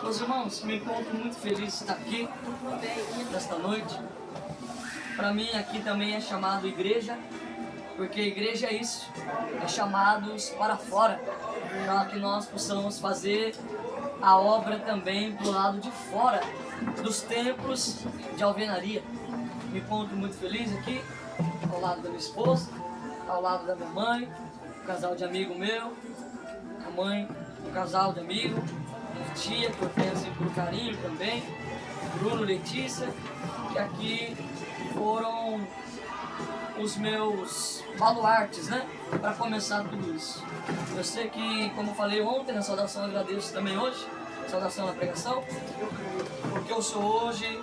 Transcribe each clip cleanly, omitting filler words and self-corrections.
Meus irmãos, me encontro muito feliz de estar aqui nesta noite. Para mim aqui também é chamado igreja, porque igreja é isso, é chamados para fora, para que nós possamos fazer a obra também do lado de fora dos templos de alvenaria. Me encontro muito feliz aqui, ao lado da minha esposa, ao lado da minha mãe, um casal de amigo meu, a mãe, um casal de amigo, tia, que eu tenho assim por carinho também, Bruno, Letícia, que aqui foram os meus baluartes, né? Para começar tudo isso. Eu sei que, como eu falei ontem na saudação, eu agradeço também hoje, saudação na pregação, porque eu sou hoje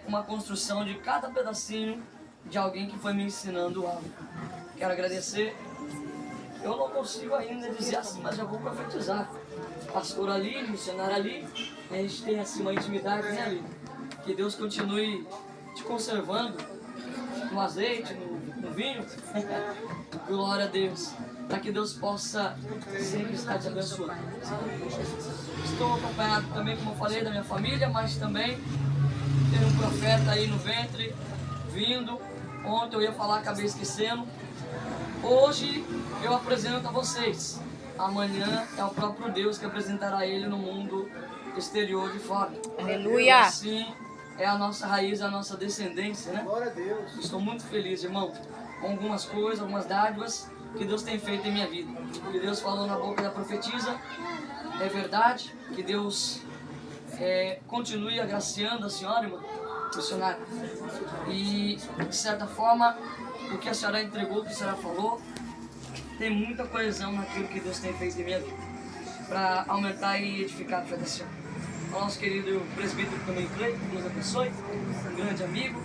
uma construção de cada pedacinho de alguém que foi me ensinando algo. Quero agradecer. Eu não consigo ainda dizer assim, mas já vou profetizar. Pastor ali, missionário ali, a gente tem assim uma intimidade, né, ali. Que Deus continue te conservando no azeite, no vinho. Glória a Deus. Para que Deus possa sempre estar te abençoando. Estou acompanhado também, como eu falei, da minha família, mas também tem um profeta aí no ventre, vindo. Ontem eu ia falar, acabei esquecendo. Hoje eu apresento a vocês. Amanhã é o próprio Deus que apresentará ele no mundo exterior de fora. Aleluia! Assim é a nossa raiz, a nossa descendência, né? Glória a Deus. Estou muito feliz, irmão, com algumas coisas, algumas dádivas que Deus tem feito em minha vida. Que Deus falou na boca da profetisa, é verdade. Que Deus continue agraciando a senhora, irmã, missionária. E, de certa forma, o que a senhora entregou, o que a senhora falou, tem muita coesão naquilo que Deus tem feito em minha vida, para aumentar e edificar a fé da senhora. O nosso querido presbítero também, Cleiton, que Deus abençoe, um grande amigo,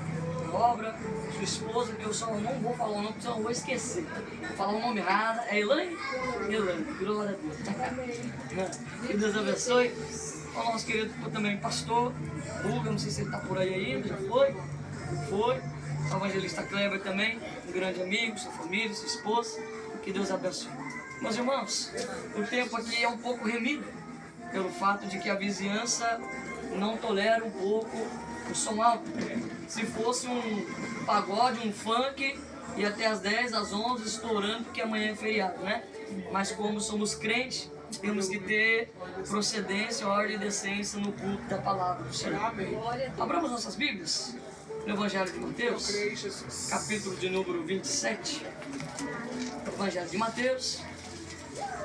da obra, sua esposa, que eu só não vou falar o nome, porque senão eu vou esquecer. Vou falar o nome errado, é Elaine? Elaine, glória a Deus. Que Deus abençoe. O nosso querido também pastor, Hugo, não sei se ele está por aí ainda, já foi. O evangelista Kleber também, um grande amigo, sua família, sua esposa. Que Deus abençoe. Meus irmãos, o tempo aqui é um pouco remido, pelo fato de que a vizinhança não tolera um pouco o som alto. Se fosse um pagode, um funk, ia até às 10, às 11, estourando, porque amanhã é feriado, né? Mas como somos crentes, temos que ter procedência, ordem e decência no culto da palavra do Senhor. Abramos nossas Bíblias no Evangelho de Mateus, capítulo de número 27. Evangelho de Mateus.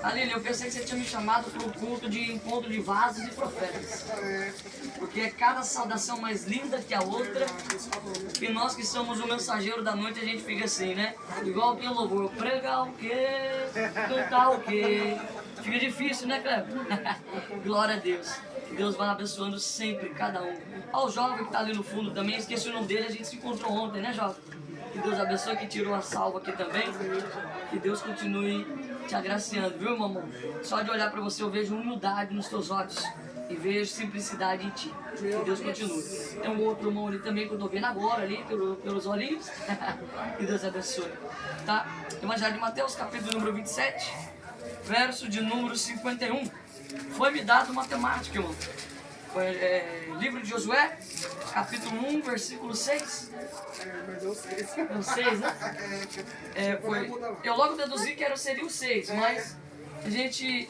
Aline, eu pensei que você tinha me chamado para o culto de encontro de vasos e profetas, porque é cada saudação mais linda que a outra, e nós que somos o mensageiro da noite, a gente fica assim, né? Igual tem louvor, pregar o quê? Cantar o quê? Fica difícil, né, Cleber? Glória a Deus. Que Deus vai abençoando sempre cada um. Ó, o jovem que está ali no fundo também, esqueci o nome dele, a gente se encontrou ontem, né, jovem? Que Deus abençoe, que tirou a salva aqui também. Que Deus continue te agraciando, viu, mamãe? Só de olhar para você eu vejo humildade nos teus olhos e vejo simplicidade em ti. Que Deus continue. Tem um outro irmão ali também que eu tô vendo agora ali pelos olhinhos. Que Deus abençoe. Tá? Evangelho de Mateus, capítulo número 27, verso de número 51. Foi-me dado matemática, irmão. Livro de Josué, capítulo 1, versículo 6. É o 6, né? Eu logo deduzi que seria o 6, mas a gente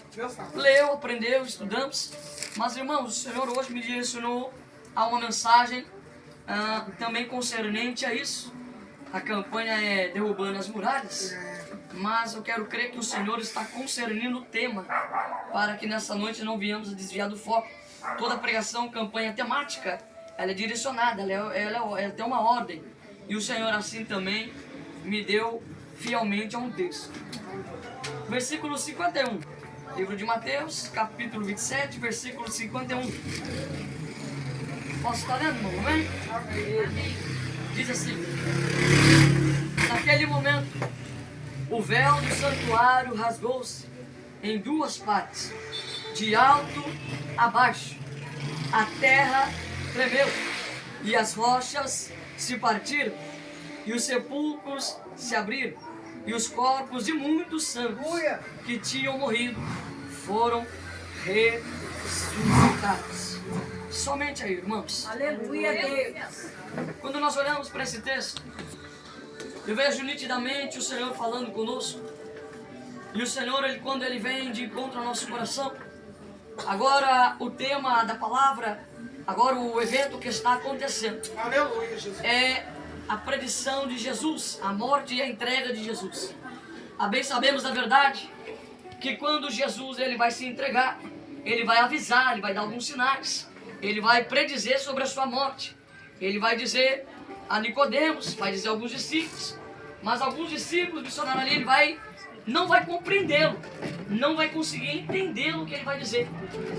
leu, aprendeu, estudamos. Mas, irmãos, o Senhor hoje me direcionou a uma mensagem também concernente a isso. A campanha é Derrubando as Muralhas, mas eu quero crer que o Senhor está concernindo o tema, para que nessa noite não venhamos a desviar do foco. Toda pregação, campanha temática, ela é direcionada, ela tem uma ordem. E o Senhor assim também me deu fielmente a um texto. Versículo 51. Livro de Mateus, capítulo 27, versículo 51. Posso estar lendo, irmão? Amém? Diz assim: naquele momento, o véu do santuário rasgou-se em duas partes, de alto a baixo. A terra tremeu e as rochas se partiram e os sepulcros se abriram e os corpos de muitos santos que tinham morrido foram ressuscitados. quebrantadas. Somente aí, irmãos. Aleluia, Deus. Quando nós olhamos para esse texto, eu vejo nitidamente o Senhor falando conosco. E o Senhor, quando Ele vem de encontro ao nosso coração, agora o tema da palavra, agora o evento que está acontecendo, Aleluia, Jesus. é a predição de Jesus, a morte e a entrega de Jesus. Bem sabemos da verdade que quando Jesus ele vai se entregar, ele vai avisar, ele vai dar alguns sinais, ele vai predizer sobre a sua morte. Ele vai dizer a Nicodemos, vai dizer a alguns discípulos, mas alguns discípulos missionários ali, ele não vai compreendê-lo, não vai conseguir entender o que ele vai dizer.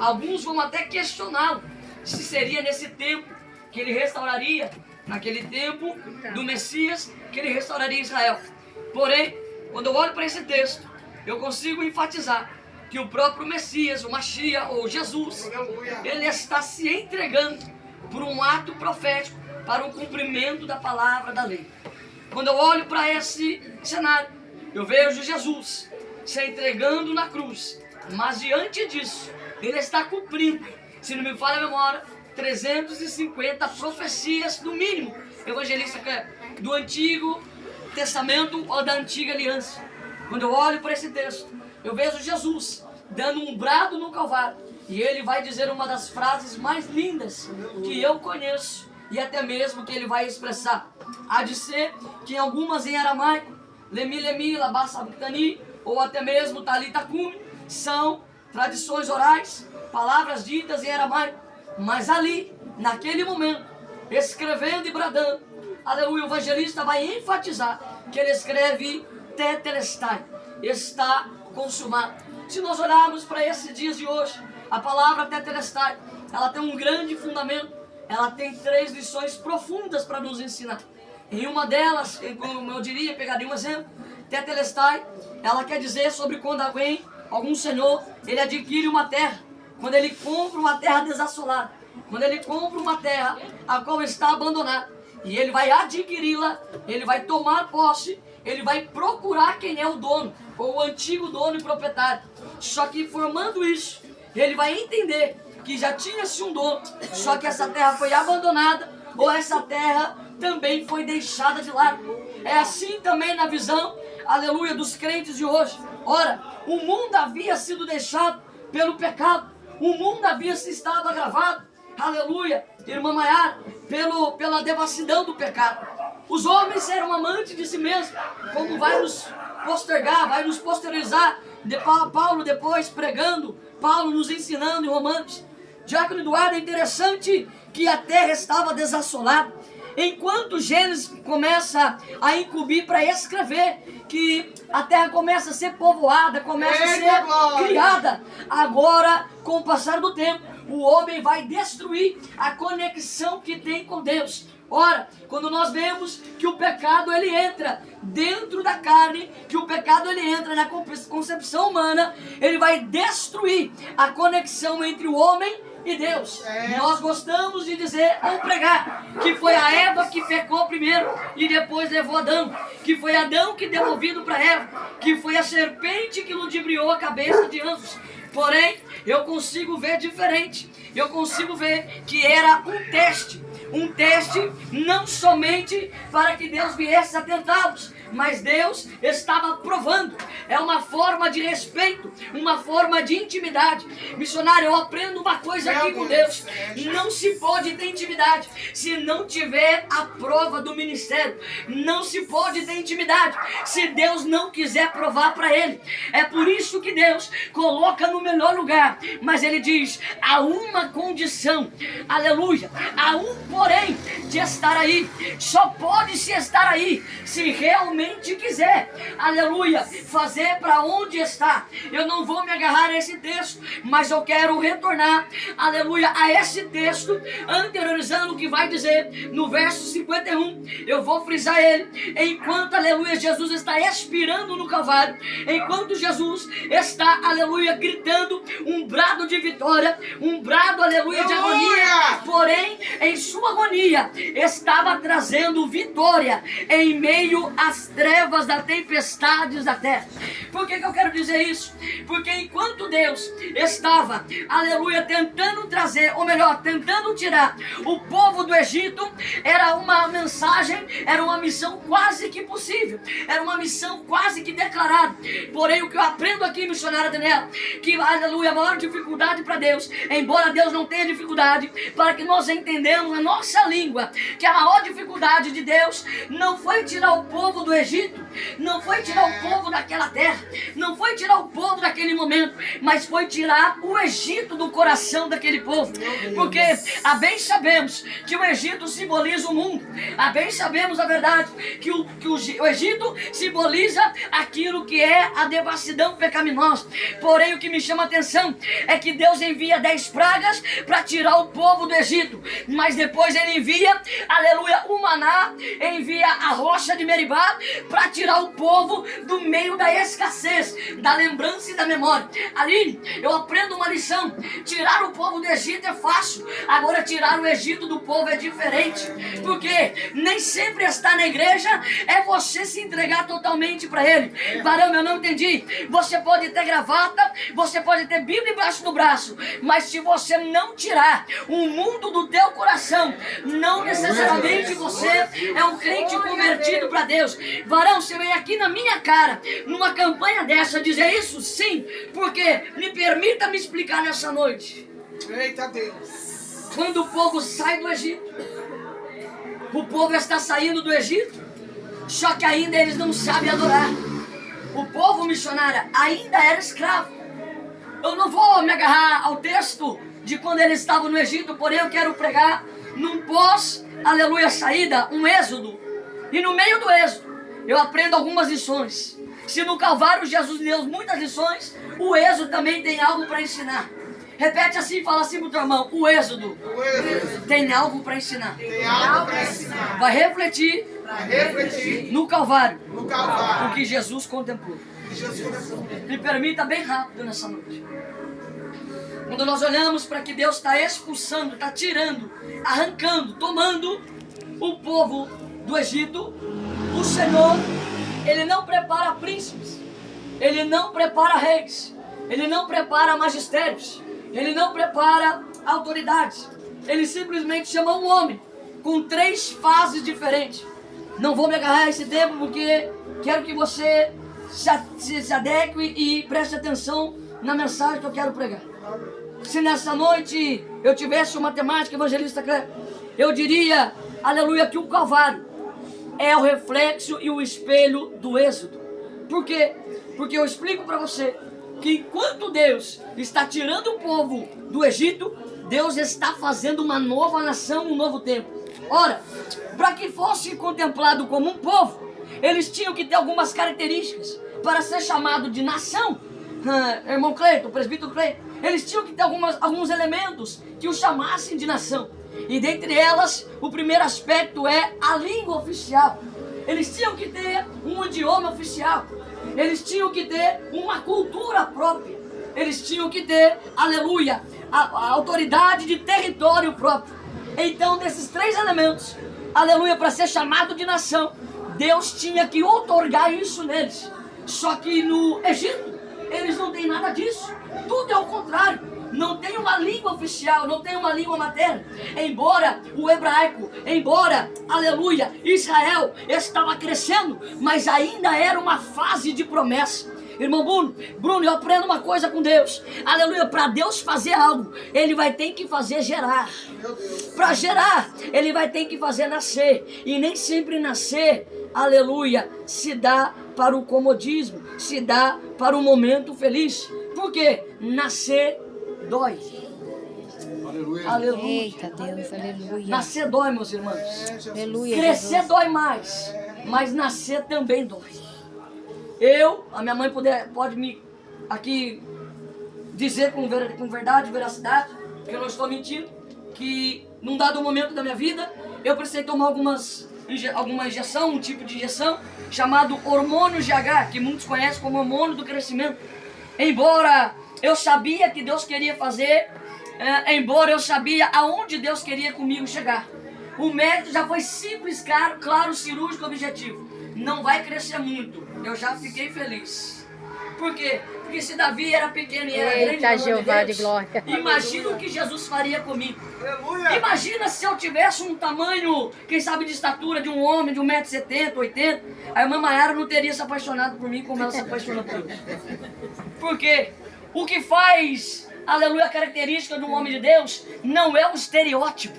Alguns vão até questioná-lo, se seria nesse tempo que ele restauraria, naquele tempo do Messias, que ele restauraria Israel. Porém, quando eu olho para esse texto, eu consigo enfatizar que o próprio Messias, o Mashiach ou Jesus, ele está se entregando por um ato profético para o cumprimento da palavra da lei. Quando eu olho para esse cenário, eu vejo Jesus se entregando na cruz, mas diante disso, ele está cumprindo, se não me falha a memória, 350 profecias no mínimo, evangelística do Antigo Testamento ou da Antiga Aliança. Quando eu olho para esse texto, eu vejo Jesus dando um brado no Calvário, e ele vai dizer uma das frases mais lindas que eu conheço, e até mesmo que ele vai expressar. Há de ser que em algumas em aramaico, Lemi Lemi, Labá Sabachthani, ou até mesmo Talita Cumi, são tradições orais, palavras ditas em aramaico. Mas ali, naquele momento, escrevendo e bradando, aleluia, o evangelista vai enfatizar que ele escreve Tetelestai, está consumado. Se nós olharmos para esses dias de hoje, a palavra Tetelestai, ela tem um grande fundamento, ela tem 3 lições profundas para nos ensinar. Em uma delas, como eu diria, pegaria um exemplo, Tetelestai, ela quer dizer sobre quando algum senhor, ele adquire uma terra, quando ele compra uma terra desassolada, quando ele compra uma terra a qual está abandonada, e ele vai adquiri-la, ele vai tomar posse, ele vai procurar quem é o dono, ou o antigo dono e proprietário. Só que formando isso, ele vai entender que já tinha-se um dono, só que essa terra foi abandonada, ou essa terra também foi deixada de lado. É assim também na visão, aleluia, dos crentes de hoje. Ora, o mundo havia sido deixado pelo pecado, o mundo havia se estado agravado, aleluia, irmã Maiara, pela devassidão do pecado. Os homens eram amantes de si mesmos, como vai nos postergar, vai nos posterizar, Paulo depois pregando, Paulo nos ensinando em Romanos. Diácono Eduardo, é interessante que a terra estava desassolada. Enquanto Gênesis começa a incumbir para escrever que a terra começa a ser povoada, começa a ser criada. Agora, com o passar do tempo, o homem vai destruir a conexão que tem com Deus. Ora, quando nós vemos que o pecado ele entra dentro da carne, que o pecado ele entra na concepção humana, ele vai destruir a conexão entre o homem e Deus. Nós gostamos de dizer ou pregar que foi a Eva que pecou primeiro e depois levou Adão, que foi Adão que deu ouvido para Eva, que foi a serpente que ludibriou a cabeça de ambos. Porém, eu consigo ver diferente. Eu consigo ver que era um teste não somente para que Deus viesse a tentá-los, mas Deus estava provando. É uma forma de respeito, uma forma de intimidade. Missionário, eu aprendo uma coisa aqui com Deus: não se pode ter intimidade se não tiver a prova do ministério. Não se pode ter intimidade se Deus não quiser provar para ele. É por isso que Deus coloca no melhor lugar, mas ele diz: há uma condição, aleluia, há um porém de estar aí. Só pode se estar aí se realmente quiser, aleluia, fazer para onde está. Eu não vou me agarrar a esse texto, mas eu quero retornar, aleluia, a esse texto, anteriorizando o que vai dizer no verso 51. Eu vou frisar ele: enquanto, aleluia, Jesus está expirando no Calvário, enquanto Jesus está, aleluia, gritando um brado de vitória, um brado, aleluia, de agonia, porém, em sua agonia estava trazendo vitória em meio às trevas das tempestades da terra. Por que eu quero dizer isso? Porque enquanto Deus estava, aleluia, tentando trazer, ou melhor, tentando tirar o povo do Egito, era uma mensagem, era uma missão quase que possível, era uma missão quase que declarada. Porém, o que eu aprendo aqui, missionária Daniela, que, aleluia, a maior dificuldade para Deus, embora Deus não tenha dificuldade, para que nós entendamos na nossa língua, que a maior dificuldade de Deus não foi tirar o povo do Egito, não foi tirar o povo daquela terra, não foi tirar o povo daquele momento, mas foi tirar o Egito do coração daquele povo. Porque a bem sabemos que o Egito simboliza o mundo, a bem sabemos a verdade que o Egito simboliza aquilo que é a devassidão pecaminosa. Porém, o que me chama a atenção é que Deus envia 10 pragas para tirar o povo do Egito, mas depois ele envia, aleluia, o maná, envia a rocha de Meribá para tirar o povo do meio da escassez, da lembrança e da memória. Ali eu aprendo uma lição: tirar o povo do Egito é fácil, agora tirar o Egito do povo é diferente, porque nem sempre estar na igreja é você se entregar totalmente para ele. Varão, eu não entendi. Você pode ter gravata, você pode ter Bíblia embaixo do braço, mas se você não tirar o mundo do teu coração, não necessariamente você é um crente convertido para Deus. Varão, você vem aqui na minha cara, numa campanha dessa, dizer isso? Sim, porque me permita me explicar nessa noite. Eita Deus. Quando o povo sai do Egito, o povo está saindo do Egito, só que ainda eles não sabem adorar. O povo missionário ainda era escravo. Eu não vou me agarrar ao texto de quando eles estavam no Egito, porém eu quero pregar num pós, aleluia, saída, um êxodo. E no meio do êxodo, eu aprendo algumas lições. Se no Calvário Jesus deu muitas lições, o êxodo também tem algo para ensinar. Repete assim, fala assim pro teu irmão: o êxodo tem algo para ensinar. Tem algo para ensinar. Vai refletir no Calvário o que Jesus contemplou. Me permita bem rápido nessa noite. Quando nós olhamos para que Deus está expulsando, está tirando, arrancando, tomando o povo do Egito, o Senhor, Ele não prepara príncipes, Ele não prepara reis, Ele não prepara magistérios, Ele não prepara autoridades. Ele simplesmente chama um homem com 3 fases diferentes. Não vou me agarrar a esse tempo porque quero que você se adeque e preste atenção na mensagem que eu quero pregar. Se nessa noite eu tivesse uma temática, evangelista Cleber, eu diria, aleluia, que o Calvário é o reflexo e o espelho do êxodo. Por quê? Porque eu explico para você que enquanto Deus está tirando o povo do Egito, Deus está fazendo uma nova nação, um novo tempo. Ora, para que fosse contemplado como um povo, eles tinham que ter algumas características para ser chamado de nação. Irmão Cleiton, presbítero Cleiton, eles tinham que ter alguns elementos que o chamassem de nação. E dentre elas, o primeiro aspecto é a língua oficial. Eles tinham que ter um idioma oficial. Eles tinham que ter uma cultura própria. Eles tinham que ter, aleluia, a autoridade de território próprio. Então, desses 3 elementos, aleluia, para ser chamado de nação, Deus tinha que outorgar isso neles. Só que no Egito, eles não têm nada disso. Tudo é o contrário. Não tem uma língua oficial, não tem uma língua materna. Embora o hebraico, aleluia, Israel estava crescendo, mas ainda era uma fase de promessa. Irmão Bruno, eu aprendo uma coisa com Deus. Aleluia, para Deus fazer algo, Ele vai ter que fazer gerar. Para gerar, Ele vai ter que fazer nascer. E nem sempre nascer, aleluia, se dá para o comodismo, se dá para o momento feliz. Por quê? Nascer dói. Aleluia. Aleluia. Eita Deus, aleluia. Nascer dói, meus irmãos. Aleluia. Crescer Jesus. dói mais, mas nascer também dói. A minha mãe pode me aqui dizer com verdade, veracidade, que eu não estou mentindo, que num dado momento da minha vida, eu precisei tomar alguma injeção, um tipo de injeção, chamado hormônio GH, que muitos conhecem como hormônio do crescimento. Embora eu sabia que Deus queria fazer, embora eu sabia aonde Deus queria comigo chegar. O método já foi simples, claro, cirúrgico, objetivo. Não vai crescer muito. Eu já fiquei feliz. Por quê? Porque se Davi era pequeno e era grande, Eita, Jeová de glória. imagina o que Jesus faria comigo. Aleluia. Imagina se eu tivesse um tamanho, quem sabe, de estatura de um homem de 1,70 m, 80 m. A irmã Maiara não teria se apaixonado por mim como ela se apaixonou por mim. Por quê? O que faz, aleluia, a característica de um homem de Deus não é o estereótipo.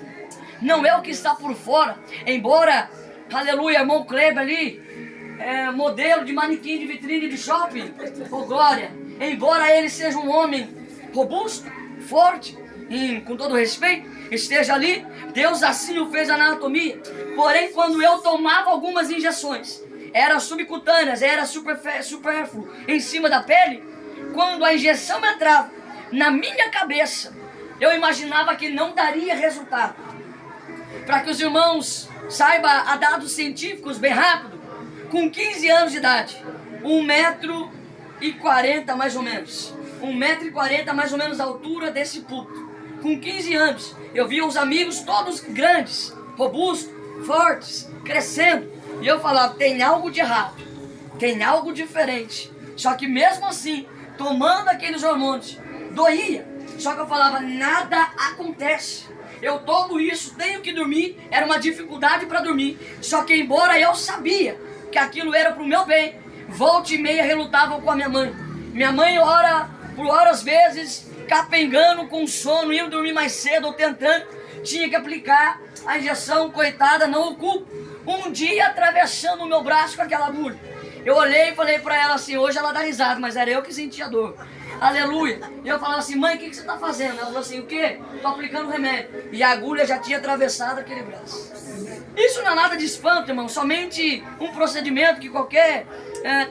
Não é o que está por fora. Embora, aleluia, irmão Kleber ali, modelo de manequim de vitrine de shopping, oh glória. Embora ele seja um homem robusto, forte, com todo respeito, esteja ali, Deus assim o fez na anatomia. Porém, quando eu tomava algumas injeções, eram subcutâneas, era supérfluo em cima da pele, quando a injeção entrava na minha cabeça, eu imaginava que não daria resultado. Para que os irmãos saibam a dados científicos bem rápido, com 15 anos de idade, 1,40 m mais ou menos, 1,40 m mais ou menos a altura desse púlpito. Com 15 anos, eu via os amigos todos grandes, robustos, fortes, crescendo. E eu falava, tem algo de errado, tem algo diferente. Só que mesmo assim, tomando aqueles hormônios, doía. Só que eu falava, nada acontece. Eu tomo isso, tenho que dormir, era uma dificuldade para dormir. Só que embora eu sabia que aquilo era para o meu bem, volta e meia relutava com a minha mãe. Minha mãe por horas vezes, capengando com sono, indo dormir mais cedo ou tentando, tinha que aplicar a injeção, coitada, não o culpo. Um dia atravessando o meu braço com aquela agulha. Eu olhei e falei para ela assim, hoje ela dá risada, mas era eu que sentia dor. Aleluia. E eu falava assim, mãe, o que você está fazendo? Ela falou assim, o quê? Estou aplicando remédio. E a agulha já tinha atravessado aquele braço. Isso não é nada de espanto, irmão. Somente um procedimento que qualquer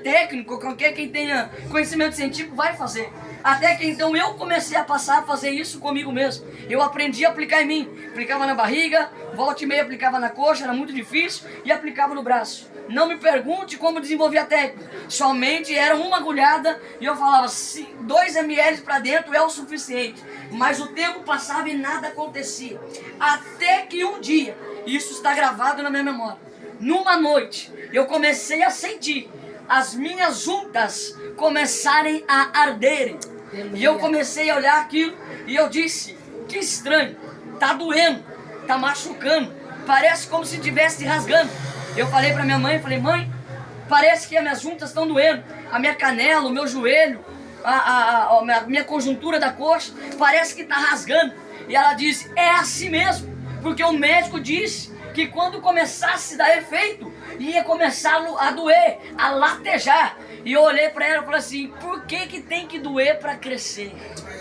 técnico, qualquer quem tenha conhecimento científico vai fazer. Até que então eu comecei a passar a fazer isso comigo mesmo. Eu aprendi a aplicar em mim. Aplicava na barriga, volta e meia aplicava na coxa, era muito difícil, e aplicava no braço. Não me pergunte como desenvolvi a técnica. Somente era uma agulhada e eu falava, 2 ml para dentro é o suficiente. Mas o tempo passava e nada acontecia. Até que um dia, isso está gravado na minha memória, numa noite, eu comecei a sentir as minhas juntas começarem a arderem. E eu comecei a olhar aquilo e eu disse, que estranho, tá doendo, tá machucando, parece como se estivesse rasgando. Eu falei pra minha mãe, mãe, parece que as minhas juntas estão doendo, a minha canela, o meu joelho, a minha conjuntura da coxa, parece que tá rasgando. E ela disse, é assim mesmo, porque o médico disse que quando começasse a dar efeito, ia começar a doer, a latejar. E eu olhei pra ela e falei assim, por que tem que doer pra crescer?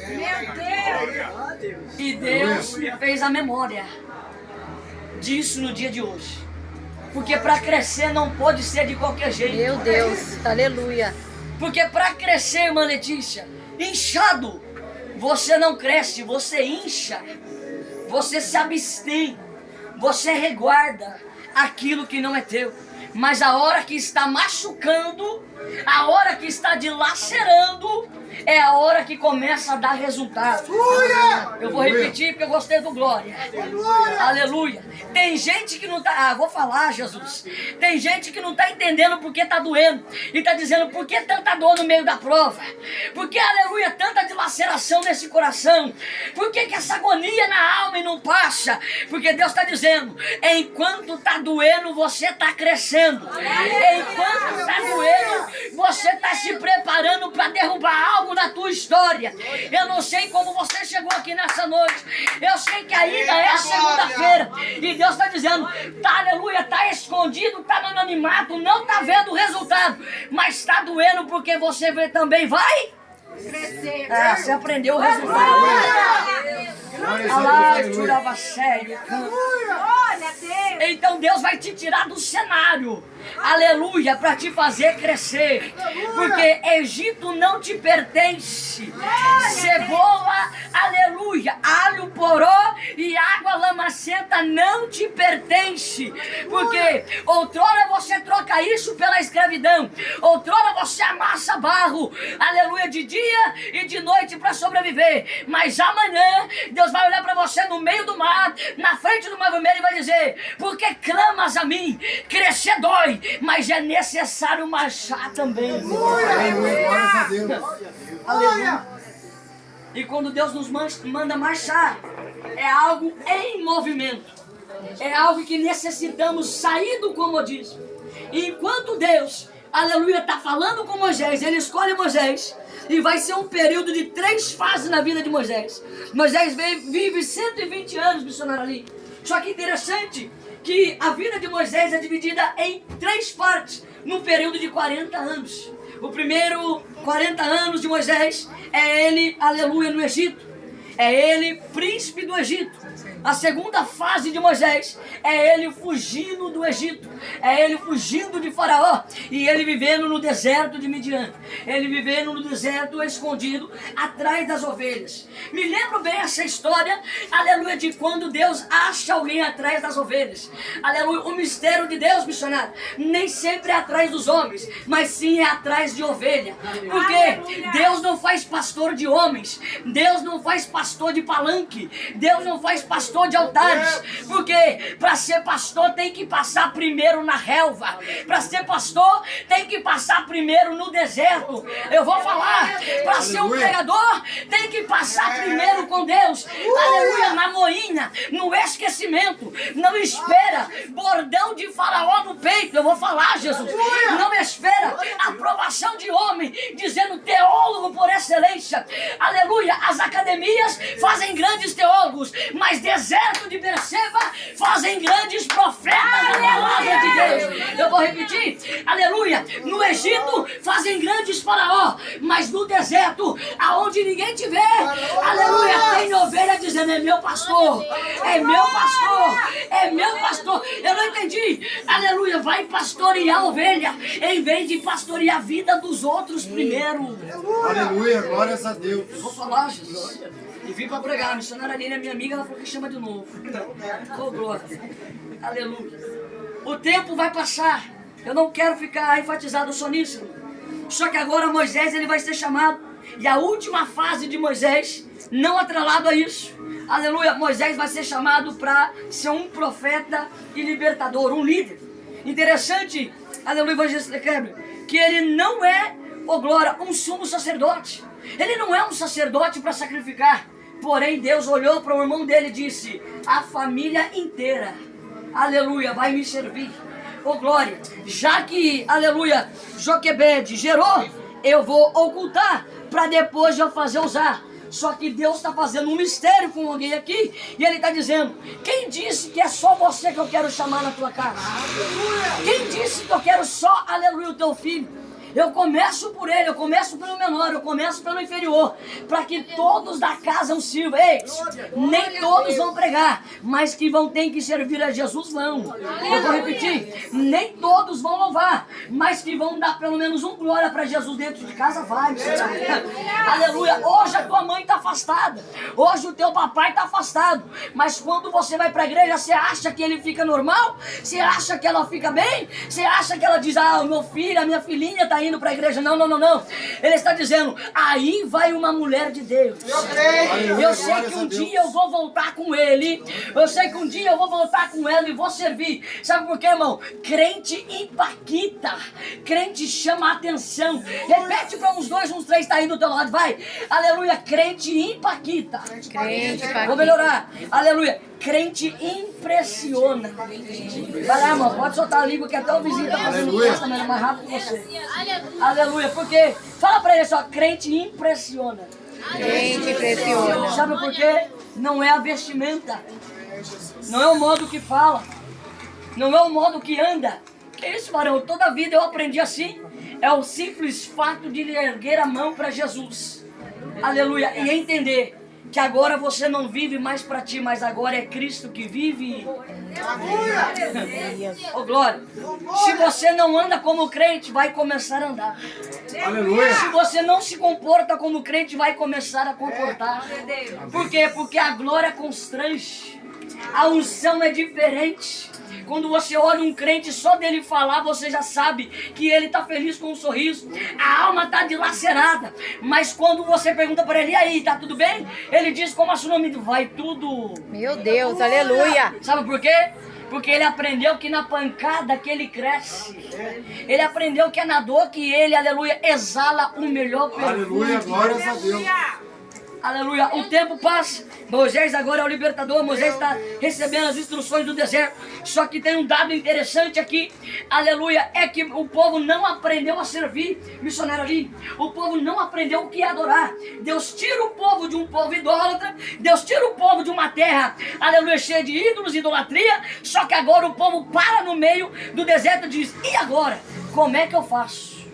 Meu Deus! E Deus me fez a memória disso no dia de hoje. Porque pra crescer não pode ser de qualquer jeito. Meu Deus, aleluia. Porque pra crescer, irmã Letícia, inchado, você não cresce, você incha. Você se abstém, você reguarda aquilo que não é teu. Mas a hora que está machucando, a hora que está dilacerando, é a hora que começa a dar resultado. Eu vou repetir porque eu gostei do glória. Aleluia. Tem gente que não tá... vou falar, Jesus. Tem gente que não está entendendo porque está doendo. E está dizendo, por que tanta dor no meio da prova? Por que, aleluia, tanta dilaceração nesse coração? Por que essa agonia na alma e não passa? Porque Deus está dizendo, enquanto está doendo, você está crescendo. Enquanto está doendo, você está se preparando para derrubar algo na tua história. Eu não sei como você chegou aqui nessa noite. Eu sei que ainda é segunda-feira. E Deus está dizendo, tá, aleluia, tá escondido, tá no anonimato, não tá vendo o resultado. Mas está doendo porque você também vai crescer. Você aprendeu o resultado. Então Deus vai te tirar do cenário, aleluia, para te fazer crescer. Porque Egito não te pertence. Cebola, aleluia, alho, poró e água lamacenta ferramenta não te pertence. Porque outrora você troca isso pela escravidão. Outrora você amassa barro, aleluia, de dia e de noite para sobreviver. Mas amanhã Deus vai olhar para você no meio do mar, na frente do mar vermelho, e vai dizer: porque clamas a mim? Crescer dói, mas é necessário marchar também. Glórias a Deus. Aleluia. E quando Deus nos manda marchar, é algo em movimento. É algo que necessitamos sair do comodismo. E enquanto Deus, aleluia, está falando com Moisés, ele escolhe Moisés, e vai ser um período de 3 fases na vida de Moisés. Moisés vive 120 anos missionário ali. Só que interessante que a vida de Moisés é dividida em 3 partes, num período de 40 anos. O primeiro 40 anos de Moisés é ele, aleluia, no Egito. É ele príncipe do Egito. A segunda fase de Moisés é ele fugindo do Egito. É ele fugindo de Faraó. E ele vivendo no deserto de Midian. Ele vivendo no deserto escondido atrás das ovelhas. Me lembro bem essa história, aleluia, de quando Deus acha alguém atrás das ovelhas. Aleluia, o mistério de Deus, missionário, nem sempre é atrás dos homens, mas sim é atrás de ovelha. Porque Deus não faz pastor de homens. Deus não faz pastor de palanque. Deus não faz pastor de altares, porque para ser pastor tem que passar primeiro na relva, para ser pastor tem que passar primeiro no deserto. Eu vou falar, para ser um pregador tem que passar primeiro com Deus, aleluia, na moinha, no esquecimento. Não espera bordão de Faraó no peito. Eu vou falar, Jesus, não espera aprovação de homem dizendo teólogo por excelência. Aleluia, as academias fazem grandes teólogos, mas deserto de Berseba fazem grandes profetas da palavra de Deus. Eu vou repetir, aleluia, no Egito fazem grandes faraó, mas no deserto, aonde ninguém te vê, aleluia, tem ovelha dizendo: é meu pastor, é meu pastor, é meu pastor. Eu não entendi, aleluia, vai pastorear a ovelha em vez de pastorear a vida dos outros primeiro. Aleluia, glórias a Deus. Eu vou falar, Jesus. E vim para pregar. A missionária Aline é minha amiga, ela falou que chama de novo. Oh, glória. Aleluia. O tempo vai passar. Eu não quero ficar enfatizado só nisso. Só que agora Moisés ele vai ser chamado. E a última fase de Moisés, não atrelado a isso. Aleluia. Moisés vai ser chamado para ser um profeta e libertador, um líder. Interessante, aleluia, evangelista Kleber, que ele não é, oh glória, um sumo sacerdote. Ele não é um sacerdote para sacrificar. Porém, Deus olhou para o irmão dele e disse: a família inteira, aleluia, vai me servir. Oh glória, já que, aleluia, Joquebede gerou, eu vou ocultar para depois eu fazer usar. Só que Deus está fazendo um mistério com alguém aqui, e Ele está dizendo: quem disse que é só você que eu quero chamar na tua casa? Quem disse que eu quero só, aleluia, o teu filho? Eu começo por ele, eu começo pelo menor, eu começo pelo inferior, para que todos da casa o sirvam. Ei, nem todos vão pregar, mas que vão ter que servir a Jesus vão. Eu vou repetir, nem todos vão louvar, mas que vão dar pelo menos um glória para Jesus dentro de casa, vai. Aleluia, hoje a tua mãe está afastada, hoje o teu papai está afastado, mas quando você vai para a igreja, você acha que ele fica normal? Você acha que ela fica bem? Você acha que ela diz: ah, o meu filho, a minha filhinha está indo para a igreja? Não, não, não, não. Ele está dizendo: aí vai uma mulher de Deus. Eu sei que um dia eu vou voltar com ele. Eu sei que um dia eu vou voltar com ela e vou servir. Sabe por quê, irmão? Crente impacta. Crente chama a atenção. Repete para uns 2, uns 3, está aí do teu lado, vai. Aleluia, crente impacta. Crente impacta. Vou melhorar. Aleluia, crente impressiona. Vai lá, irmão, pode soltar a língua que até o vizinho está fazendo festa, mas é mais rápido que você. Aleluia, porque fala pra ele só: crente impressiona. Crente impressiona. Sabe por quê? Não é a vestimenta, não é o modo que fala, não é o modo que anda. Que isso, varão? Toda a vida eu aprendi assim. É o simples fato de erguer a mão para Jesus. Aleluia, e entender que agora você não vive mais para ti, mas agora é Cristo que vive. Oh, glória. Se você não anda como crente, vai começar a andar. Aleluia. Se você não se comporta como crente, vai começar a comportar. Por quê? Porque a glória constrange. A unção é diferente. Quando você olha um crente, só dele falar, você já sabe que ele está feliz com um sorriso. A alma está dilacerada. Mas quando você pergunta para ele, e aí, tá tudo bem? Ele diz, como a sua nome? Vai tudo. Meu Deus, aleluia. Sabe por quê? Porque ele aprendeu que na pancada que ele cresce. Ele aprendeu que é na dor que ele, aleluia, exala o melhor perfume. Aleluia, glórias a Deus. Aleluia, o tempo passa. Moisés agora é o libertador. Moisés está recebendo as instruções do deserto. Só que tem um dado interessante aqui. Aleluia, é que o povo não aprendeu a servir. Missionário ali, o povo não aprendeu o que é adorar. Deus tira o povo de um povo idólatra. Deus tira o povo de uma terra, aleluia, cheia de ídolos, idolatria. Só que agora o povo para no meio do deserto e diz, e agora? Como é que eu faço?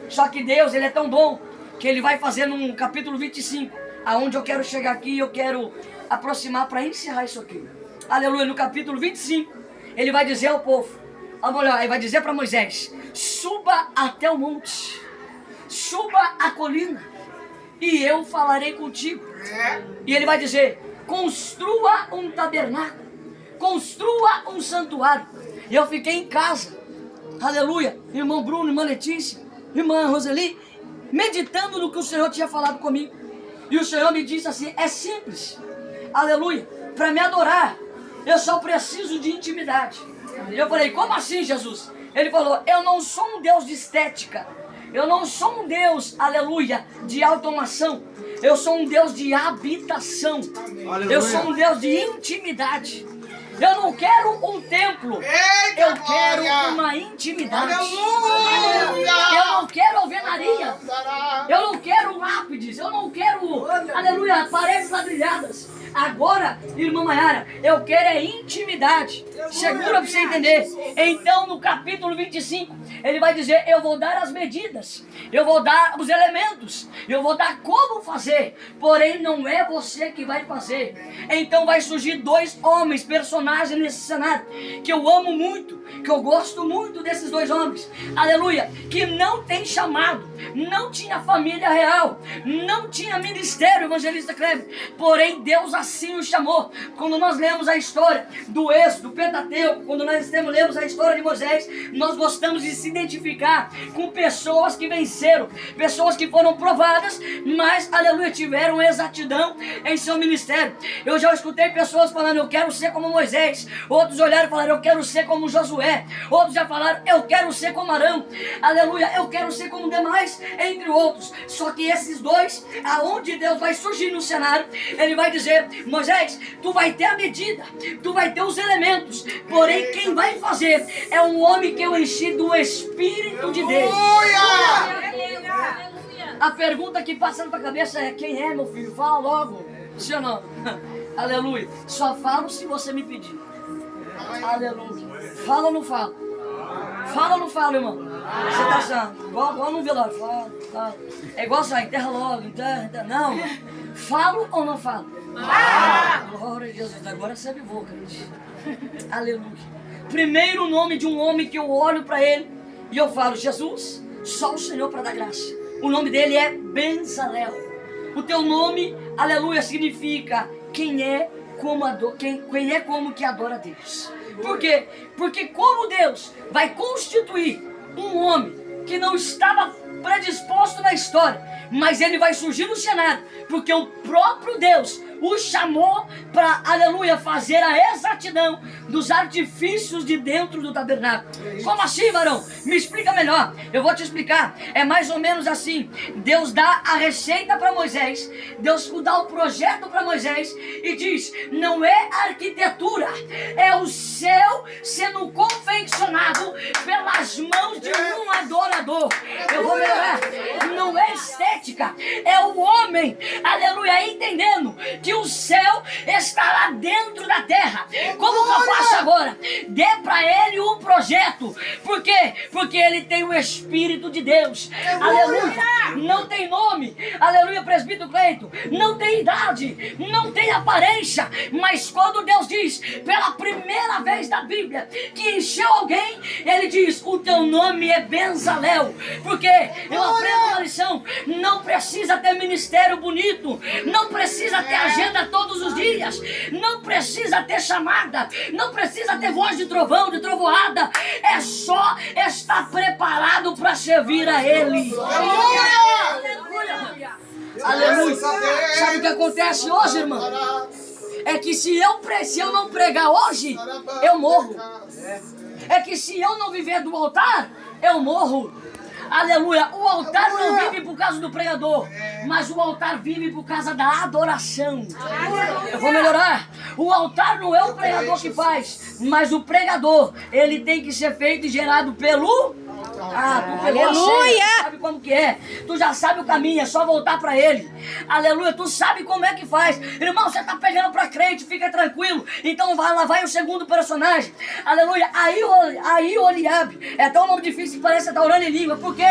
Só que Deus, ele é tão bom que ele vai fazer no capítulo 25, aonde eu quero chegar aqui, eu quero aproximar para encerrar isso aqui. Aleluia, no capítulo 25, ele vai dizer ao povo, ele vai dizer para Moisés, suba até o monte, suba a colina, e eu falarei contigo. E ele vai dizer, construa um tabernáculo, construa um santuário. E eu fiquei em casa, aleluia, irmão Bruno, irmã Letícia, irmã Roseli, meditando no que o Senhor tinha falado comigo. E o Senhor me disse assim, é simples, aleluia, para me adorar, eu só preciso de intimidade. E eu falei, como assim, Jesus? Ele falou, eu não sou um Deus de estética, eu não sou um Deus, aleluia, de automação, eu sou um Deus de habitação, Aleluia. eu sou um Deus de intimidade. Eu não quero um templo, eu quero uma intimidade. Eu não quero alvenaria, eu não quero lápides, eu não quero, aleluia, paredes ladrilhadas. Agora, irmã Maiara, eu quero é intimidade. Segura para você entender. Então, no capítulo 25, ele vai dizer, eu vou dar as medidas, eu vou dar os elementos, eu vou dar como fazer, porém não é você que vai fazer. Então vai surgir dois homens, personagens nesse cenário, que eu amo muito, que eu gosto muito desses dois homens, aleluia, que não tem chamado, não tinha família real, não tinha ministério, evangelista Kleber, porém Deus assim o chamou. Quando nós lemos a história do Êxodo, do Pentateuco, quando nós lemos a história de Moisés, nós gostamos de se identificar com pessoas que venceram, pessoas que foram provadas, mas, aleluia, tiveram exatidão em seu ministério. Eu já escutei pessoas falando, eu quero ser como Moisés. Outros olharam e falaram, eu quero ser como Josué. Outros já falaram, eu quero ser como Arão. Aleluia, eu quero ser como demais, entre outros. Só que esses dois, aonde Deus vai surgir no cenário, ele vai dizer, Moisés, tu vai ter a medida, tu vai ter os elementos, porém quem vai fazer é um homem que eu enchi do Espírito de Deus. A pergunta que passa na tua cabeça é, quem é, meu filho? Fala logo, sim ou não? Aleluia, só falo se você me pedir. Aleluia, fala ou não fala? Fala ou não fala, irmão? Você tá achando? Igual no velório, fala. É igual só, enterra logo, enterra. Não, falo ou não falo? Glória a Jesus, agora você avivou, crente. Aleluia. Primeiro nome de um homem que eu olho para ele e eu falo, Jesus, só o Senhor para dar graça. O nome dele é Bezalel. O teu nome, aleluia, significa quem é como que adora a Deus. Por quê? Porque como Deus vai constituir um homem que não estava predisposto na história, mas ele vai surgir no cenário, porque o próprio Deus o chamou para, aleluia, fazer a exatidão dos artifícios de dentro do tabernáculo. Como assim, varão? Me explica melhor. Eu vou te explicar. É mais ou menos assim. Deus dá a receita para Moisés, Deus dá o projeto para Moisés e diz, não é arquitetura, é o céu sendo confeccionado pelas mãos de um adorador. Eu vou melhorar. Não é estética, é o homem, aleluia, entendendo que o céu está lá dentro da terra. Como que eu faço agora, dê para ele um projeto. Por quê? Porque ele tem o Espírito de Deus. Aleluia. Não tem nome. Aleluia, presbítero Cleito. Não tem idade. Não tem aparência. Mas quando Deus diz, pela primeira vez na Bíblia, que encheu alguém, ele diz, o teu nome é Bezalel. Porque eu aprendo uma lição. Não precisa ter ministério bonito. Não precisa ter agenda todos os dias. Não precisa ter chamada. Não precisa ter voz de trovão, de trovoada. É só estar preparado para servir a Ele. Aleluia! Aleluia! Sabe o que acontece hoje, irmão? É que se eu não pregar hoje, eu morro. É que se eu não viver do altar, eu morro. Aleluia, o altar não vive por causa do pregador, mas o altar vive por causa da adoração. Eu vou melhorar. O altar não é o pregador que faz, mas o pregador, ele tem que ser feito e gerado pelo... tu pegou a cheia, tu sabe como que é. Tu já sabe o caminho, é só voltar pra ele. Aleluia, tu sabe como é que faz. Irmão, você tá pegando pra crente, fica tranquilo. Então lá vai o segundo personagem. Aleluia, aí Oliabe. É até um nome difícil que parece que tá orando em língua. Por quê?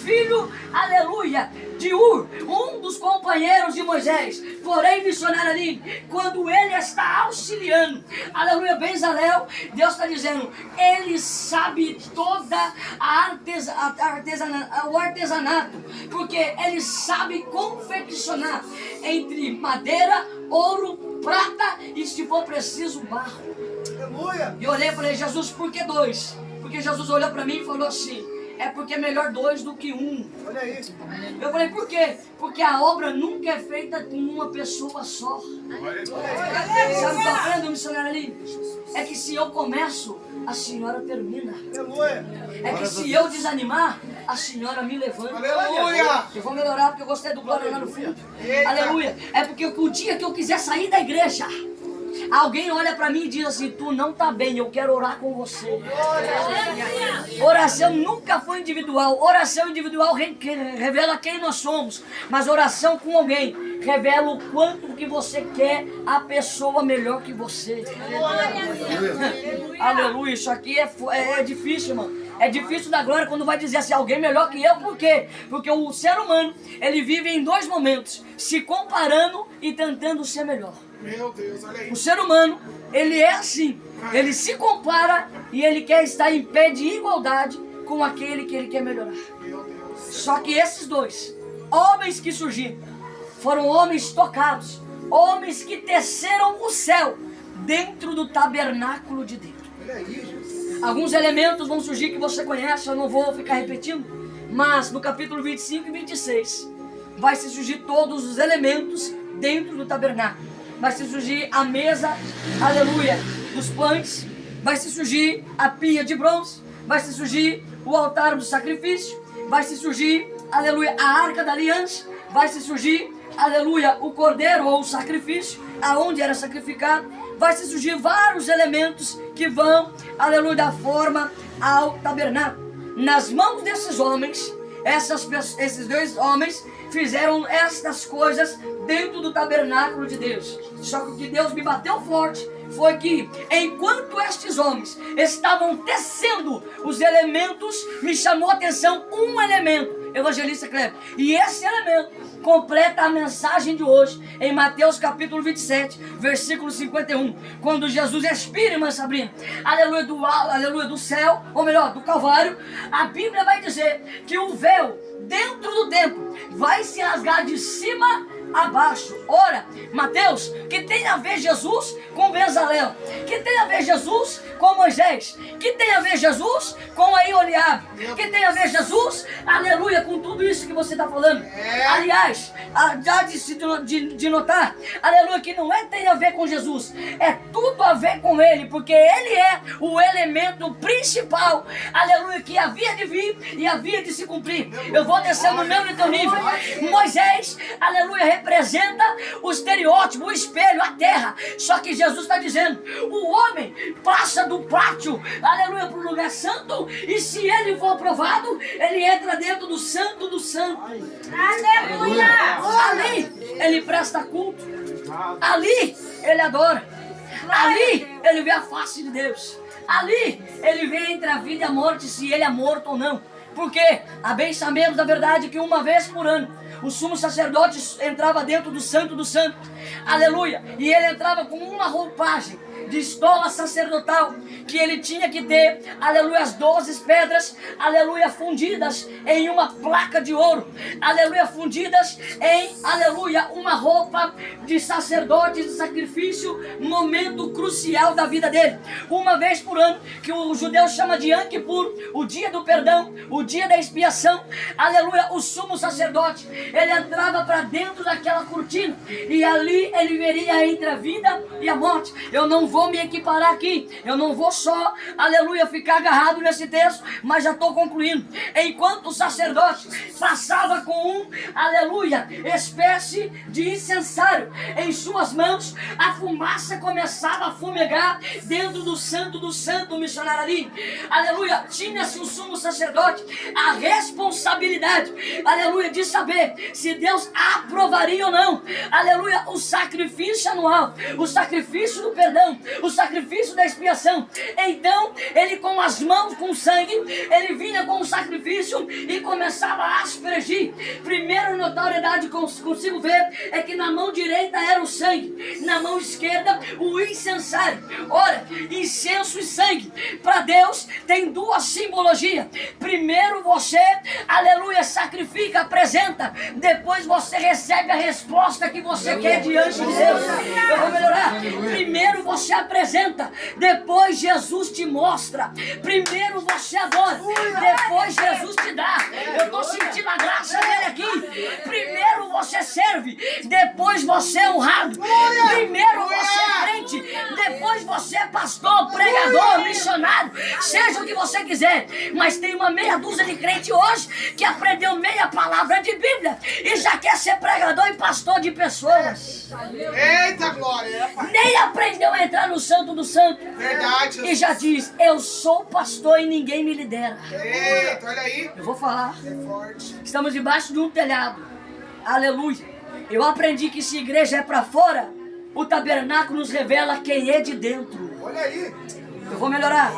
Filho, aleluia, de Ur, um dos companheiros de Moisés, porém missionário ali, quando ele está auxiliando, aleluia, Bezalel, Deus está dizendo, ele sabe toda o artesanato, porque ele sabe confeccionar entre madeira, ouro, prata e, se for preciso, barro. Aleluia. E olhei para ele, Jesus, por que dois? Porque Jesus olhou para mim e falou assim, é porque é melhor dois do que um. Olha aí. Eu falei, por quê? Porque a obra nunca é feita com uma pessoa só. Sabe o que eu aprendo, missionário ali? É que se eu começo, a senhora termina. É que se eu desanimar, a senhora me levanta. Aleluia. Eu vou melhorar porque eu gostei do glória lá no fundo. Aleluia. É porque o dia que eu quiser sair da igreja, alguém olha pra mim e diz assim, tu não tá bem, eu quero orar com você. Oração nunca foi individual. Oração individual revela quem nós somos. Mas oração com alguém revela o quanto que você quer a pessoa melhor que você. Aleluia. Isso aqui é difícil, irmão. É difícil dar glória quando vai dizer assim, alguém melhor que eu. Por quê? Porque o ser humano, ele vive em dois momentos, se comparando e tentando ser melhor. Meu Deus, olha aí. O ser humano, ele é assim, ele se compara e ele quer estar em pé de igualdade com aquele que ele quer melhorar. Meu Deus. Só que esses dois homens que surgiram foram homens tocados, homens que teceram o céu dentro do tabernáculo de Deus. Olha aí, Jesus. Alguns elementos vão surgir que você conhece, eu não vou ficar repetindo, mas no capítulo 25 e 26 vai se surgir todos os elementos dentro do tabernáculo. Vai se surgir a mesa, aleluia, dos pães, vai se surgir a pia de bronze, vai se surgir o altar do sacrifício, vai se surgir, aleluia, a arca da aliança, vai se surgir, aleluia, o cordeiro ou o sacrifício, aonde era sacrificado, vai se surgir vários elementos que vão, aleluia, dar forma ao tabernáculo. Nas mãos desses homens, esses dois homens fizeram estas coisas dentro do tabernáculo de Deus. Só que o que Deus me bateu forte foi que, enquanto estes homens estavam tecendo os elementos, me chamou a atenção um elemento, evangelista Kleber, e esse elemento completa a mensagem de hoje em Mateus capítulo 27, versículo 51, quando Jesus expira, irmã Sabrina, aleluia, do céu, ou melhor, do Calvário. A Bíblia vai dizer que o véu dentro do templo vai se rasgar de cima abaixo. Ora, Mateus, que tem a ver Jesus com Bezalel, que tem a ver Jesus com Moisés, que tem a ver Jesus com Oliabe, que tem a ver Jesus, aleluia, com tudo isso que você está falando. Aliás, já de notar, aleluia, que não tem a ver com Jesus, é tudo a ver com ele, porque ele é o elemento principal, aleluia, que havia de vir e havia de se cumprir. Eu vou descer no meu e no teu nível. Moisés, aleluia, representa o estereótipo, o espelho, a terra. Só que Jesus está dizendo, o homem passa do pátio, aleluia, para o lugar santo, e se ele for aprovado, ele entra dentro do santo do santo. Aleluia! Ali ele presta culto, ali ele adora, Ali ele vê a face de Deus. Ali ele vê entre a vida e a morte, se ele é morto ou não. Porque a bem sabemos da verdade que uma vez por ano o sumo sacerdote entrava dentro do santo do santo. Aleluia. E ele entrava com uma roupagem de estola sacerdotal, que ele tinha que ter, aleluia, as 12 pedras, aleluia, fundidas em uma placa de ouro, aleluia, fundidas em, aleluia, uma roupa de sacerdote de sacrifício, momento crucial da vida dele. Uma vez por ano, que o judeu chama de Yom Kippur, o dia do perdão, o dia da expiação, aleluia, o sumo sacerdote, ele entrava para dentro daquela cortina, e ali ele veria entre a vida e a morte. Eu não vou me equiparar aqui, eu não vou só, aleluia, ficar agarrado nesse texto, mas já estou concluindo. Enquanto o sacerdote passava com aleluia, espécie de incensário em suas mãos, a fumaça começava a fumegar dentro do santo missionário ali, aleluia. Tinha-se o sumo sacerdote a responsabilidade, aleluia, de saber se Deus aprovaria ou não, aleluia, o sacrifício anual, o sacrifício do perdão, o sacrifício da expiação. Então ele, com as mãos com sangue, ele vinha com o sacrifício e começava a aspergir. Primeira notoriedade que consigo ver é que na mão direita era o sangue, na mão esquerda o incensário. Ora, incenso e sangue para Deus tem duas simbologias. Primeiro você, aleluia, sacrifica, apresenta, depois você recebe a resposta que você quer diante de Deus. Eu vou melhorar. Primeiro você apresenta, depois Jesus te mostra. Primeiro você adora, depois Jesus te dá. Eu estou sentindo a graça dele aqui. Primeiro você serve, depois você é honrado. Primeiro você é crente, depois você é pastor, pregador, missionário, seja o que você quiser. Mas tem uma meia dúzia de crente hoje que aprendeu meia palavra de Bíblia e já quer ser pregador e pastor de pessoas. Eita glória! Nem aprendeu a entrar no santo do santo. Verdade. E já diz, eu sou pastor e ninguém me lidera. Eita, olha aí. Eu vou falar. É forte. Estamos debaixo de um telhado. Aleluia. Eu aprendi que se a igreja é para fora, o tabernáculo nos revela quem é de dentro. Olha aí. Eu vou melhorar.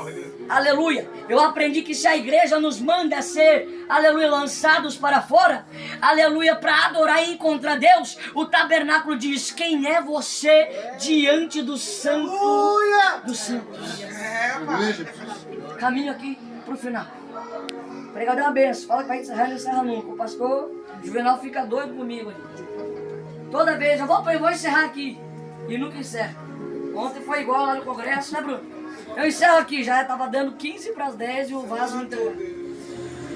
Aleluia. Eu aprendi que se a igreja nos manda ser, aleluia, lançados para fora, aleluia, para adorar e encontrar Deus, o tabernáculo diz quem é você diante do santo dos santos. É, pai. Caminho aqui pro final. Pregador, uma benção. Fala que vai encerrar, não encerra nunca. O pastor Juvenal fica doido comigo ali. Toda vez, eu vou encerrar aqui. E nunca encerra. Ontem foi igual lá no congresso, né, Bruno? Eu encerro aqui, já estava dando 15 para as 10 e o vaso não entrou.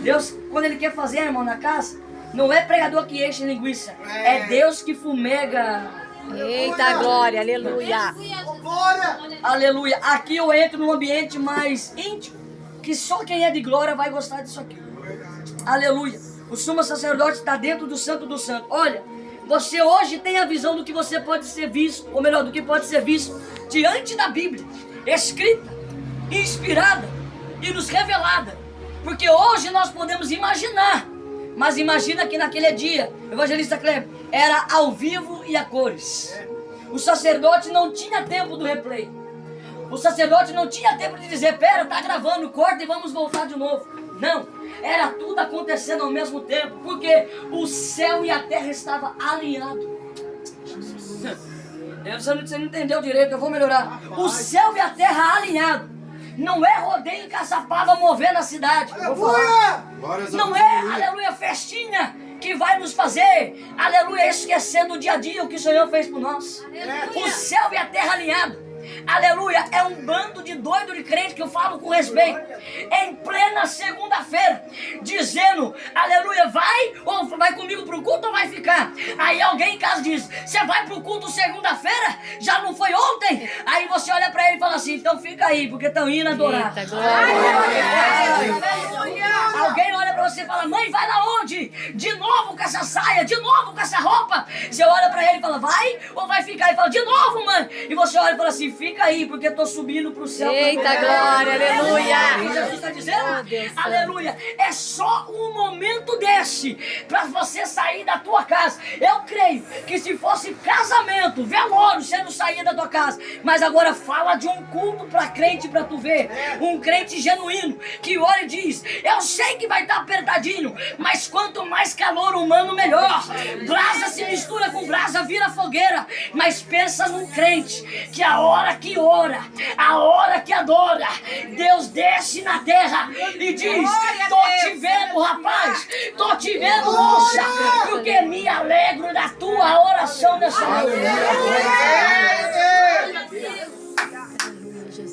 Deus, quando Ele quer fazer, irmão, na casa, não é pregador que enche linguiça. É Deus que fumega. Eita glória, aleluia. Glória. Aleluia. Aqui eu entro num ambiente mais íntimo, que só quem é de glória vai gostar disso aqui. Aleluia. O sumo sacerdote está dentro do santo do santo. Olha, você hoje tem a visão do que você pode ser visto, ou melhor, do que pode ser visto diante da Bíblia, escrita, inspirada e nos revelada. Porque hoje nós podemos imaginar, mas imagina que naquele dia, evangelista Kleber, era ao vivo e a cores. O sacerdote não tinha tempo do replay. O sacerdote não tinha tempo de dizer, pera, tá gravando, corta e vamos voltar de novo. Não, era tudo acontecendo ao mesmo tempo, porque o céu e a terra estavam alinhados. Você não entendeu direito, eu vou melhorar. O céu e a terra alinhados. Não é rodeio em Caçapava movendo a cidade. Eu vou falar. Não é, aleluia, festinha que vai nos fazer, aleluia, esquecendo o dia a dia o que o Senhor fez por nós. O céu e a terra alinhados. Aleluia, é um bando de doido de crente que eu falo com respeito. Em plena segunda-feira, dizendo, aleluia, vai ou vai comigo pro culto ou vai ficar? Aí alguém em casa diz, você vai pro culto segunda-feira? Já não foi ontem? Aí você olha pra ele e fala assim, então fica aí, porque estão indo adorar. Eita glória. Alguém olha pra você e fala, mãe, vai lá onde? De novo com essa saia, de novo com essa roupa. Você olha pra ele e fala, vai ou vai ficar? E fala, de novo, mãe. E você olha e fala assim, fica fica aí, porque eu tô subindo pro céu. Eita, também. glória, aleluia. O que Jesus está dizendo? Oh, Deus Aleluia. É só um momento desse para você sair da tua casa. Eu creio que se fosse casamento, velório, você não saía da tua casa. Mas agora fala de um culto para crente, para tu ver. Um crente genuíno que olha e diz: eu sei que vai estar apertadinho, mas quanto mais calor humano, melhor. Brasa se mistura com brasa, vira fogueira. Mas pensa num crente que a hora que ora, a hora que adora, Deus desce na terra e diz: tô te vendo, rapaz, tô te vendo, moça, porque me alegro da tua oração nessa noite.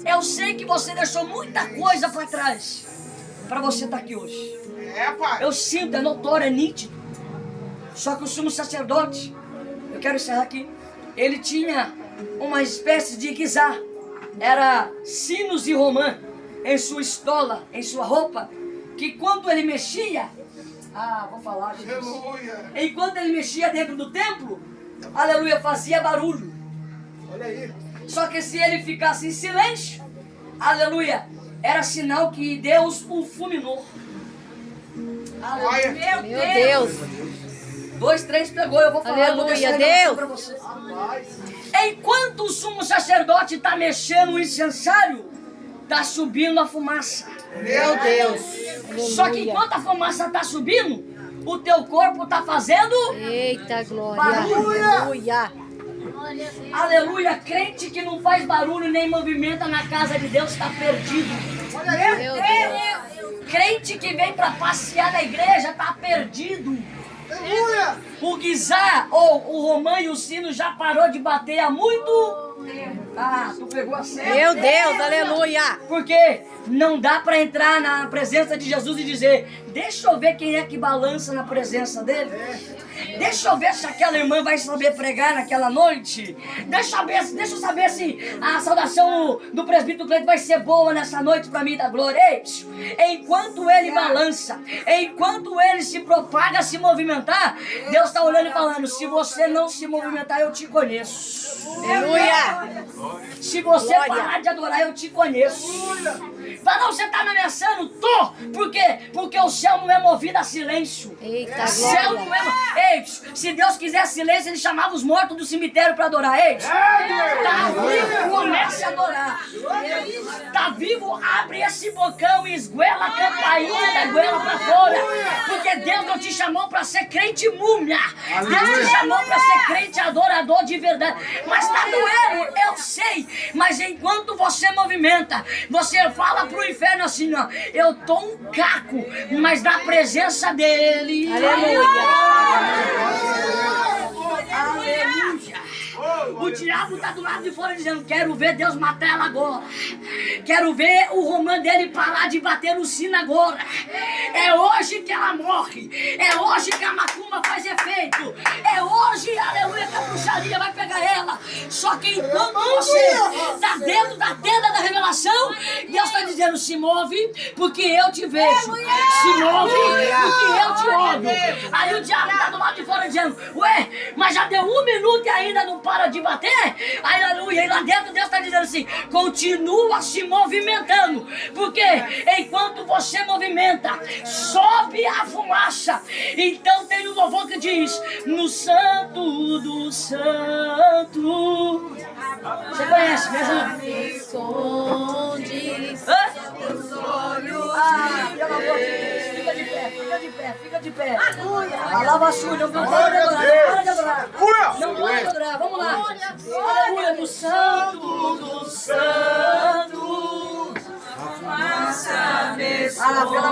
Eu sei que você deixou muita coisa para trás para você estar aqui hoje. É, pai. Eu sinto, é notório, é nítido. Só que o sumo sacerdote, eu quero encerrar aqui, ele tinha uma espécie de guisar. Era sinos e romã em sua estola, em sua roupa, que quando ele mexia, vou falar, Jesus. Aleluia. Enquanto ele mexia dentro do templo, aleluia, fazia barulho. Olha aí. Só que se ele ficasse em silêncio, aleluia, era sinal que Deus o fulminou. Aleluia. Olha. Meu Deus. 2, 3 pegou, eu vou falar, eu vou deixar a Aleluia, revelação Deus. pra você. Enquanto o sumo sacerdote está mexendo o incensário, está subindo a fumaça. Meu Deus. Só que enquanto a fumaça está subindo, o teu corpo está fazendo... Eita, glória. Barulho. Aleluia. Aleluia, crente que não faz barulho nem movimenta na casa de Deus está perdido. Meu Deus. Crente que vem para passear na igreja está perdido. Aleluia. O guisar ou o romã e o sino já parou de bater há muito tempo. Tu pegou a cena. Meu Deus, aleluia. Porque não dá para entrar na presença de Jesus e dizer: deixa eu ver quem é que balança na presença dele. Deixa eu ver se aquela irmã vai saber pregar naquela noite. Deixa eu saber se a saudação do presbítero Cleito vai ser boa nessa noite para mim da glória. Ei, enquanto ele balança, enquanto ele se propaga, se movimentar, Deus está olhando e falando: se você não se movimentar, eu te conheço. Aleluia. Se você Glória. parar de adorar, eu te conheço. Fala, não, você está me ameaçando? Tô! Por quê? Porque o céu não é movido a silêncio. Eita, Céu não glória. Ei, se Deus quisesse silêncio, ele chamava os mortos do cemitério para adorar. Ei, tá vivo, comece a adorar. Tá vivo, abre esse bocão e esguela a campainha da goela para fora. Porque Deus não te chamou para ser crente múmia. Deus te chamou para ser crente adorador de verdade. Mas tá doendo, eu sei. Mas enquanto você movimenta, você fala pro inferno assim, ó: eu tô um caco, mas na presença dele. Aleluia. Aleluia. O diabo está do lado de fora dizendo: quero ver Deus matar ela agora. Quero ver o romã dele parar de bater no sino agora. É hoje que ela morre. É hoje que a macumba faz efeito. É hoje, aleluia, que a bruxaria vai pegar ela. Só que enquanto você está dentro da tenda da revelação, Deus está dizendo: se move porque eu te vejo. Se move porque eu te olho. Aí o diabo está do lado de fora dizendo: ué, mas já deu 1 minuto e ainda não para de bater? Aleluia. E lá dentro Deus está dizendo assim: continua se movimentando, porque enquanto você movimenta, sobe a fumaça. Então tem um louvor que diz: no santo do santo. Você conhece, me ajuda? Esconde. Pelo amor de Deus, fica de pé, fica de pé, fica de pé. Alava a sua, não para de adorar, não para de adorar. Não para de adorar, vamos lá. Aleluia, do santo, do santo. Pelo